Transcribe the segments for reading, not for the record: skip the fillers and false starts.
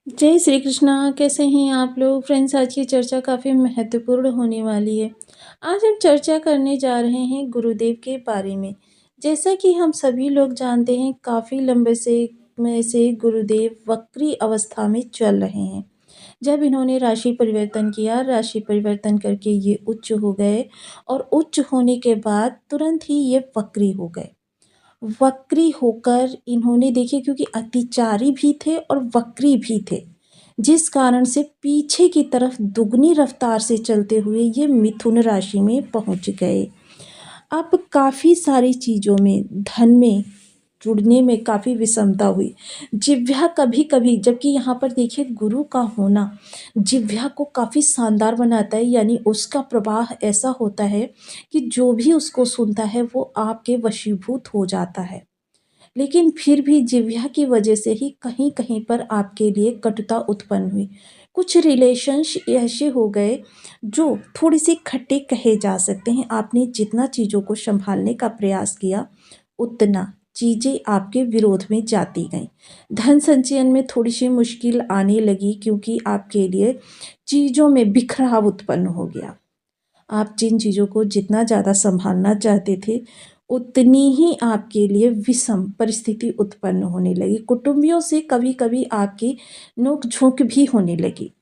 जय श्री कृष्णा। कैसे हैं आप लोग फ्रेंड्स? आज की चर्चा काफ़ी महत्वपूर्ण होने वाली है। आज हम चर्चा करने जा रहे हैं गुरुदेव के बारे में। जैसा कि हम सभी लोग जानते हैं, काफ़ी लंबे से गुरुदेव वक्री अवस्था में चल रहे हैं। जब इन्होंने राशि परिवर्तन किया, राशि परिवर्तन करके ये उच्च हो गए और उच्च होने के बाद तुरंत ही ये वक्री हो गए। वक्री होकर इन्होंने, देखिए, क्योंकि अतिचारी भी थे और वक्री भी थे, जिस कारण से पीछे की तरफ दुगनी रफ्तार से चलते हुए ये मिथुन राशि में पहुंच गए। अब काफ़ी सारी चीज़ों में, धन में जुड़ने में काफ़ी विषमता हुई। जिह्वा कभी-कभी, जबकि यहाँ पर देखिए गुरु का होना जिह्वा को काफ़ी शानदार बनाता है, यानी उसका प्रवाह ऐसा होता है कि जो भी उसको सुनता है वो आपके वशीभूत हो जाता है। लेकिन फिर भी जिह्वा की वजह से ही कहीं-कहीं पर आपके लिए कटुता उत्पन्न हुई। कुछ रिलेशंस ऐसे हो गए जो थोड़ी-सी खट्टे कहे जा सकते हैं। आपने जितना चीज़ों को सँभालने का प्रयास किया, उतना चीज़ें आपके विरोध में जाती गईं। धन संचयन में थोड़ी-सी मुश्किल आने लगी, क्योंकि आपके लिए चीज़ों में बिखराव उत्पन्न हो गया। आप जिन चीज़ों को जितना ज़्यादा सँभालना चाहते थे, उतनी ही आपके लिए विषम परिस्थिति उत्पन्न होने लगी। कुटुंबियों से कभी-कभी आपकी नोक-झोंक भी होने लगी।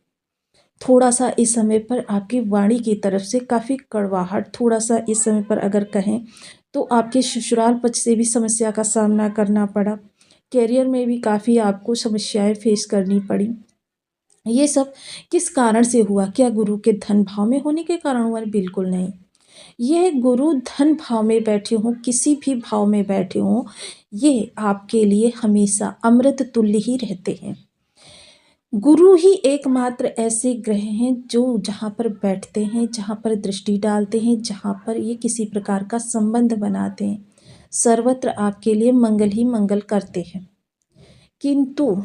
थोड़ा-सा इस समय पर आपकी वाणी की तरफ से काफ़ी कड़वाहट, थोड़ा-सा इस समय पर अगर कहें तो आपके ससुराल पक्ष से भी समस्या का सामना करना पड़ा। करियर में भी काफ़ी आपको समस्याएँ फेस करनी पड़ी। ये सब किस कारण से हुआ? क्या गुरु के धन भाव में होने के कारण हुआ? बिल्कुल नहीं। यह गुरु धन भाव में बैठे हों, किसी भी भाव में बैठे हों, ये आपके लिए हमेशा अमृत तुल्य ही रहते हैं। गुरु ही एकमात्र ऐसे ग्रह हैं जो जहाँ पर बैठते हैं, जहाँ पर दृष्टि डालते हैं, जहाँ पर ये किसी प्रकार का संबंध बनाते हैं, सर्वत्र आपके लिए मंगल ही मंगल करते हैं। किंतु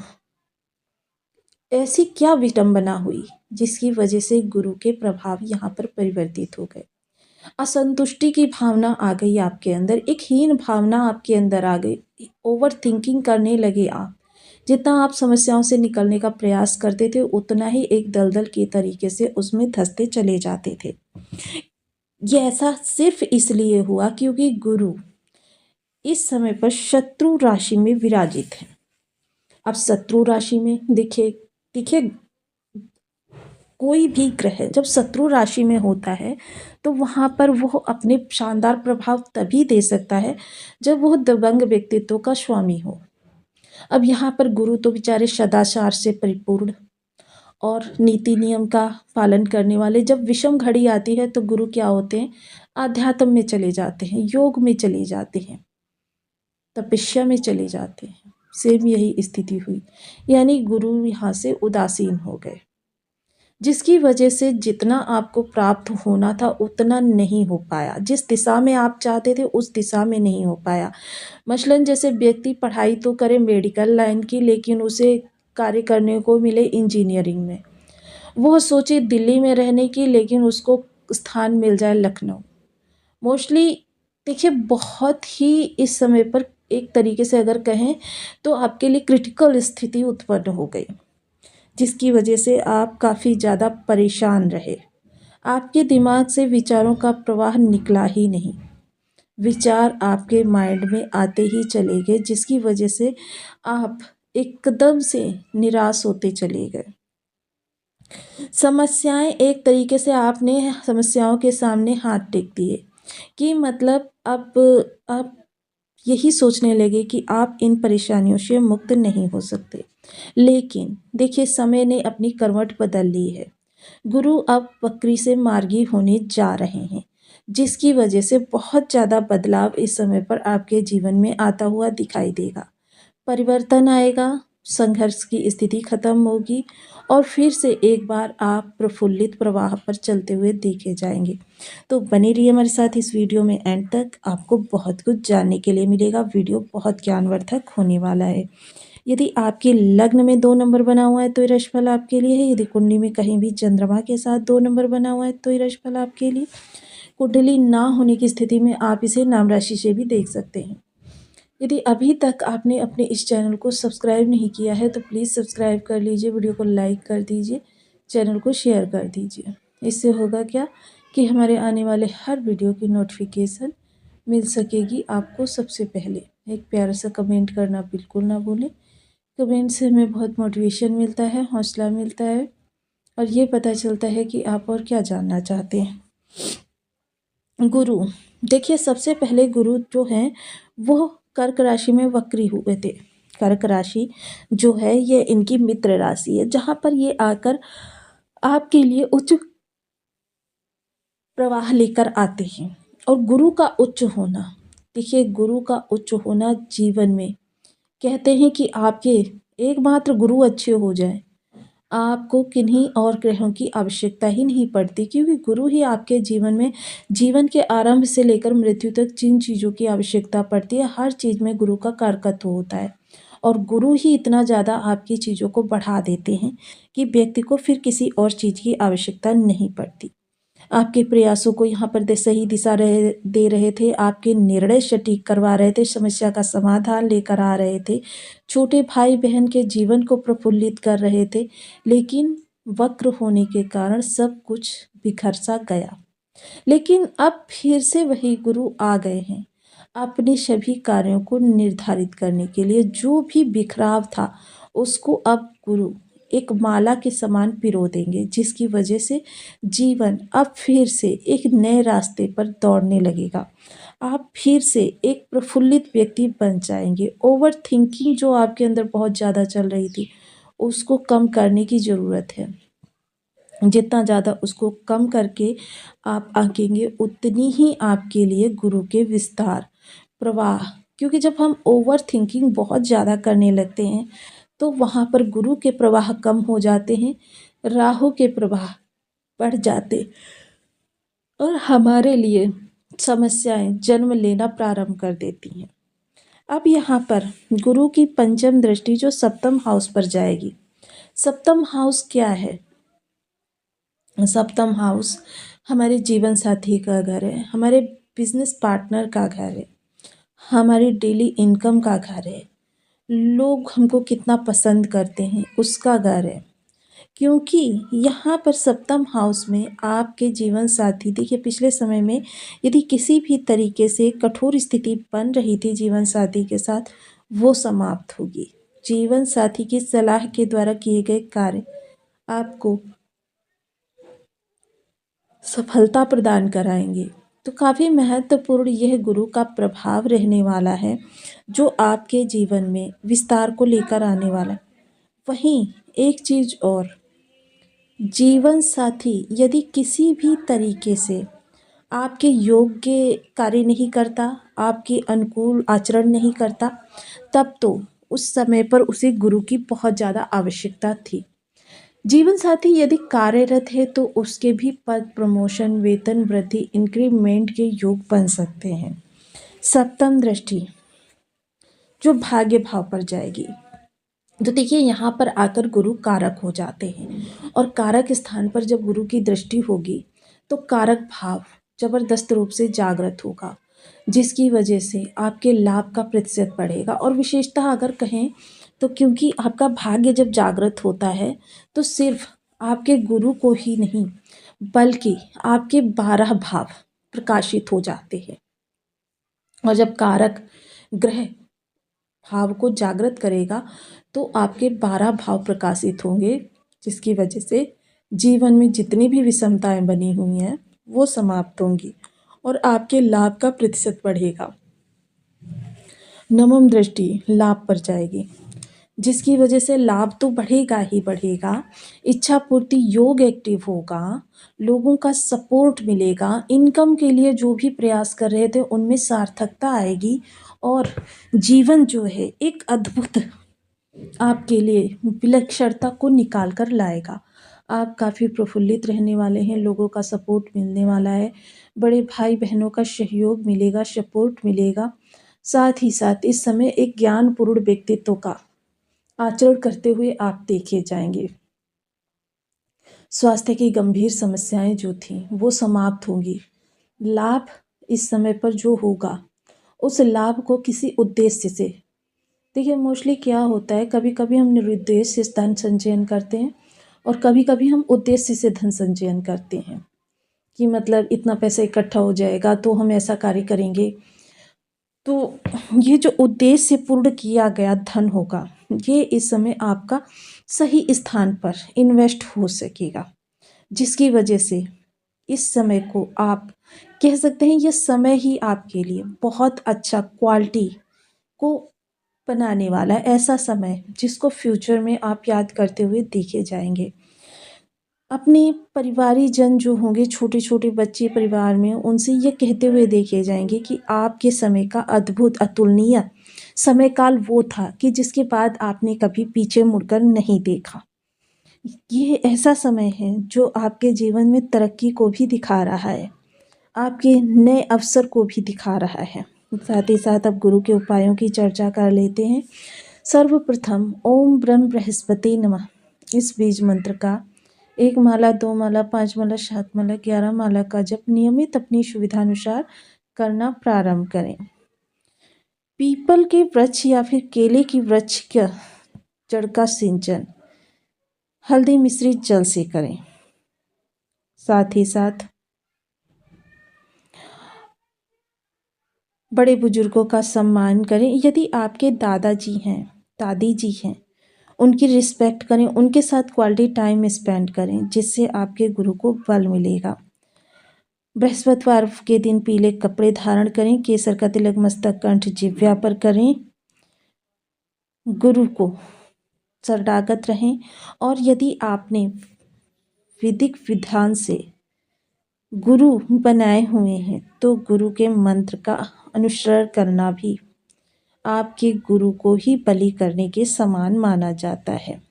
ऐसी क्या विडंबना हुई जिसकी वजह से गुरु के प्रभाव यहाँ पर परिवर्तित हो गए? असंतुष्टि की भावना आ गई आपके अंदर, एक हीन भावना आपके अंदर आ गई, ओवर थिंकिंग करने लगे आप। जितना आप समस्याओं से निकलने का प्रयास करते थे, उतना ही एक दलदल के तरीके से उसमें धंसते चले जाते थे। ये ऐसा सिर्फ इसलिए हुआ क्योंकि गुरु इस समय पर शत्रु राशि में विराजित है। अब शत्रु राशि में देखिए देखिए कोई भी ग्रह जब शत्रु राशि में होता है तो वहाँ पर वो अपने शानदार प्रभाव तभी दे सकता है जब वो दबंग व्यक्तित्व का स्वामी हो। अब यहाँ पर गुरु तो बेचारे सदाचार से परिपूर्ण और नीति नियम का पालन करने वाले, जब विषम घड़ी आती है तो गुरु क्या होते हैं? आध्यात्म में चले जाते हैं, योग में चले जाते हैं, तपस्या में चले जाते हैं। सेम यही स्थिति हुई, यानी गुरु यहाँ से उदासीन हो गए, जिसकी वजह से जितना आपको प्राप्त होना था उतना नहीं हो पाया। जिस दिशा में आप चाहते थे उस दिशा में नहीं हो पाया। मसलन जैसे व्यक्ति पढ़ाई तो करे मेडिकल लाइन की, लेकिन उसे कार्य करने को मिले इंजीनियरिंग में। वह सोचे दिल्ली में रहने की, लेकिन उसको स्थान मिल जाए लखनऊ। मोस्टली देखिए बहुत ही इस समय पर एक तरीके से अगर कहें तो आपके लिए क्रिटिकल स्थिति उत्पन्न हो गई, जिसकी वजह से आप काफ़ी ज़्यादा परेशान रहे। आपके दिमाग से विचारों का प्रवाह निकला ही नहीं। विचार आपके माइंड में आते ही चले गए, जिसकी वजह से आप एकदम से निराश होते चले गए। समस्याएं, एक तरीके से आपने समस्याओं के सामने हाथ टेक दिए कि मतलब अब आप यही सोचने लगे कि आप इन परेशानियों से मुक्त नहीं हो सकते। लेकिन देखिए समय ने अपनी करवट बदल ली है। गुरु अब वक्री से मार्गी होने जा रहे हैं, जिसकी वजह से बहुत ज़्यादा बदलाव इस समय पर आपके जीवन में आता हुआ दिखाई देगा। परिवर्तन आएगा, संघर्ष की स्थिति खत्म होगी और फिर से एक बार आप प्रफुल्लित प्रवाह पर चलते हुए देखे जाएंगे। तो बने रहिए हमारे साथ इस वीडियो में एंड तक, आपको बहुत कुछ जानने के लिए मिलेगा। वीडियो बहुत ज्ञानवर्धक होने वाला है। यदि आपके लग्न में 2 नंबर बना हुआ है तो ये राशिफल आपके लिए है। यदि कुंडली में कहीं भी चंद्रमा के साथ 2 नंबर बना हुआ है तो ये राशिफल आपके लिए। कुंडली ना होने की स्थिति में आप इसे नाम राशि से भी देख सकते हैं। यदि अभी तक आपने अपने इस चैनल को सब्सक्राइब नहीं किया है तो प्लीज़ सब्सक्राइब कर लीजिए, वीडियो को लाइक कर दीजिए, चैनल को शेयर कर दीजिए। इससे होगा क्या कि हमारे आने वाले हर वीडियो की नोटिफिकेशन मिल सकेगी आपको सबसे पहले। एक प्यारा सा कमेंट करना बिल्कुल ना भूलें। कमेंट से हमें बहुत मोटिवेशन मिलता है, हौसला मिलता है और ये पता चलता है कि आप और क्या जानना चाहते हैं। गुरु, देखिए सबसे पहले गुरु जो हैं वो कर्क राशि में वक्री हुए थे। कर्क राशि जो है ये इनकी मित्र राशि है, जहाँ पर ये आकर आपके लिए उच्च प्रवाह लेकर आते हैं। और गुरु का उच्च होना, देखिए गुरु का उच्च होना जीवन में, कहते हैं कि आपके एकमात्र गुरु अच्छे हो जाए, आपको किन्हीं और ग्रहों की आवश्यकता ही नहीं पड़ती, क्योंकि गुरु ही आपके जीवन में, जीवन के आरंभ से लेकर मृत्यु तक जिन चीज़ों की आवश्यकता पड़ती है हर चीज़ में गुरु का कारकत्व होता है। और गुरु ही इतना ज़्यादा आपकी चीज़ों को बढ़ा देते हैं कि व्यक्ति को फिर किसी और चीज़ की आवश्यकता नहीं पड़ती। आपके प्रयासों को यहाँ पर सही दिशा दे रहे थे, आपके निर्णय सटीक करवा रहे थे, समस्या का समाधान लेकर आ रहे थे, छोटे भाई बहन के जीवन को प्रफुल्लित कर रहे थे, लेकिन वक्र होने के कारण सब कुछ बिखर सा गया। लेकिन अब फिर से वही गुरु आ गए हैं अपने सभी कार्यों को निर्धारित करने के लिए। जो भी बिखराव था उसको अब गुरु एक माला के समान पिरो देंगे, जिसकी वजह से जीवन अब फिर से एक नए रास्ते पर दौड़ने लगेगा। आप फिर से एक प्रफुल्लित व्यक्ति बन जाएंगे। ओवर थिंकिंग जो आपके अंदर बहुत ज़्यादा चल रही थी उसको कम करने की ज़रूरत है। जितना ज़्यादा उसको कम करके आप आंकेंगे उतनी ही आपके लिए गुरु के विस्तार प्रवाह, क्योंकि जब हम ओवर थिंकिंग बहुत ज़्यादा करने लगते हैं तो वहाँ पर गुरु के प्रवाह कम हो जाते हैं, राहु के प्रवाह बढ़ जाते और हमारे लिए समस्याएं जन्म लेना प्रारंभ कर देती हैं। अब यहाँ पर गुरु की पंचम दृष्टि जो सप्तम हाउस पर जाएगी। सप्तम हाउस क्या है? सप्तम हाउस हमारे जीवन साथी का घर है, हमारे बिजनेस पार्टनर का घर है, हमारी डेली इनकम का घर है, लोग हमको कितना पसंद करते हैं उसका घर है। क्योंकि यहाँ पर सप्तम हाउस में आपके जीवन साथी, देखिए पिछले समय में यदि किसी भी तरीके से कठोर स्थिति बन रही थी जीवन साथी के साथ, वो समाप्त होगी। जीवन साथी की सलाह के द्वारा किए गए कार्य आपको सफलता प्रदान कराएंगे। तो काफ़ी महत्वपूर्ण यह गुरु का प्रभाव रहने वाला है जो आपके जीवन में विस्तार को लेकर आने वाला है। वहीं एक चीज़ और, जीवन साथी यदि किसी भी तरीके से आपके योग्य कार्य नहीं करता, आपके अनुकूल आचरण नहीं करता, तब तो उस समय पर उसे गुरु की बहुत ज़्यादा आवश्यकता थी। जीवन साथी यदि कार्यरत है तो उसके भी पद, प्रमोशन, वेतन वृद्धि, इंक्रीमेंट के योग बन सकते हैं। सप्तम दृष्टि जो भाग्य भाव पर जाएगी, तो देखिए यहाँ पर आकर गुरु कारक हो जाते हैं और कारक स्थान पर जब गुरु की दृष्टि होगी तो कारक भाव जबरदस्त रूप से जागृत होगा, जिसकी वजह से आपके लाभ का प्रतिशत बढ़ेगा। और विशेषतः अगर कहें तो क्योंकि आपका भाग्य जब जागृत होता है तो सिर्फ आपके गुरु को ही नहीं बल्कि आपके 12 भाव प्रकाशित हो जाते हैं। और जब कारक ग्रह भाव को जागृत करेगा तो आपके 12 भाव प्रकाशित होंगे, जिसकी वजह से जीवन में जितनी भी विषमताएं बनी हुई हैं वो समाप्त होंगी और आपके लाभ का प्रतिशत बढ़ेगा। नवम दृष्टि लाभ पर जाएगी, जिसकी वजह से लाभ तो बढ़ेगा ही बढ़ेगा, इच्छा पूर्ति योग एक्टिव होगा, लोगों का सपोर्ट मिलेगा, इनकम के लिए जो भी प्रयास कर रहे थे उनमें सार्थकता आएगी और जीवन जो है एक अद्भुत आपके लिए विलक्षणता को निकाल कर लाएगा। आप काफ़ी प्रफुल्लित रहने वाले हैं, लोगों का सपोर्ट मिलने वाला है, बड़े भाई बहनों का सहयोग मिलेगा, सपोर्ट मिलेगा। साथ ही साथ इस समय एक ज्ञानपूर्ण व्यक्तित्व का आचरण करते हुए आप देखे जाएंगे। स्वास्थ्य की गंभीर समस्याएं जो थीं वो समाप्त होंगी। लाभ इस समय पर जो होगा उस लाभ को किसी उद्देश्य से। देखिए मोस्टली क्या होता है, कभी कभी हम निरुद्देश्य से धन संचयन करते हैं और कभी कभी हम उद्देश्य से धन संचयन करते हैं कि मतलब इतना पैसा इकट्ठा हो जाएगा तो हम ऐसा कार्य करेंगे। तो ये जो उद्देश्य पूर्ण किया गया धन होगा, ये इस समय आपका सही स्थान पर इन्वेस्ट हो सकेगा, जिसकी वजह से इस समय को आप कह सकते हैं ये समय ही आपके लिए बहुत अच्छा क्वालिटी को बनाने वाला है। ऐसा समय जिसको फ्यूचर में आप याद करते हुए देखे जाएंगे। अपने परिवारीजन जो होंगे, छोटे छोटे बच्चे परिवार में, उनसे ये कहते हुए देखे जाएंगे कि आपके समय का अद्भुत अतुलनीय समय काल वो था कि जिसके बाद आपने कभी पीछे मुड़कर नहीं देखा। ये ऐसा समय है जो आपके जीवन में तरक्की को भी दिखा रहा है, आपके नए अवसर को भी दिखा रहा है। साथ ही साथ अब गुरु के उपायों की चर्चा कर लेते हैं। सर्वप्रथम ओम ब्रह्म बृहस्पति नमः इस बीज मंत्र का 1 माला, 2 माला, 5 माला, 7 माला, 11 माला का जप नियमित अपनी सुविधानुसार करना प्रारंभ करें। पीपल के वृक्ष या फिर केले की वृक्ष का जड़ का सिंचन हल्दी मिश्रित जल से करें। साथ ही साथ बड़े बुजुर्गों का सम्मान करें। यदि आपके दादाजी हैं, दादी जी हैं, उनकी रिस्पेक्ट करें, उनके साथ क्वालिटी टाइम स्पेंड करें, जिससे आपके गुरु को बल मिलेगा। बृहस्पतिवार के दिन पीले कपड़े धारण करें। केसर का तिलक मस्तक, कंठ, जिह्वा पर करें। गुरु को शरणागत रहें। और यदि आपने वैदिक विधान से गुरु बनाए हुए हैं तो गुरु के मंत्र का अनुसरण करना भी आपके गुरु को ही बलि करने के समान माना जाता है।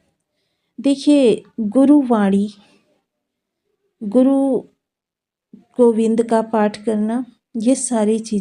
देखिए गुरुवाणी, गुरु गोविंद का पाठ करना, ये सारी चीज़ें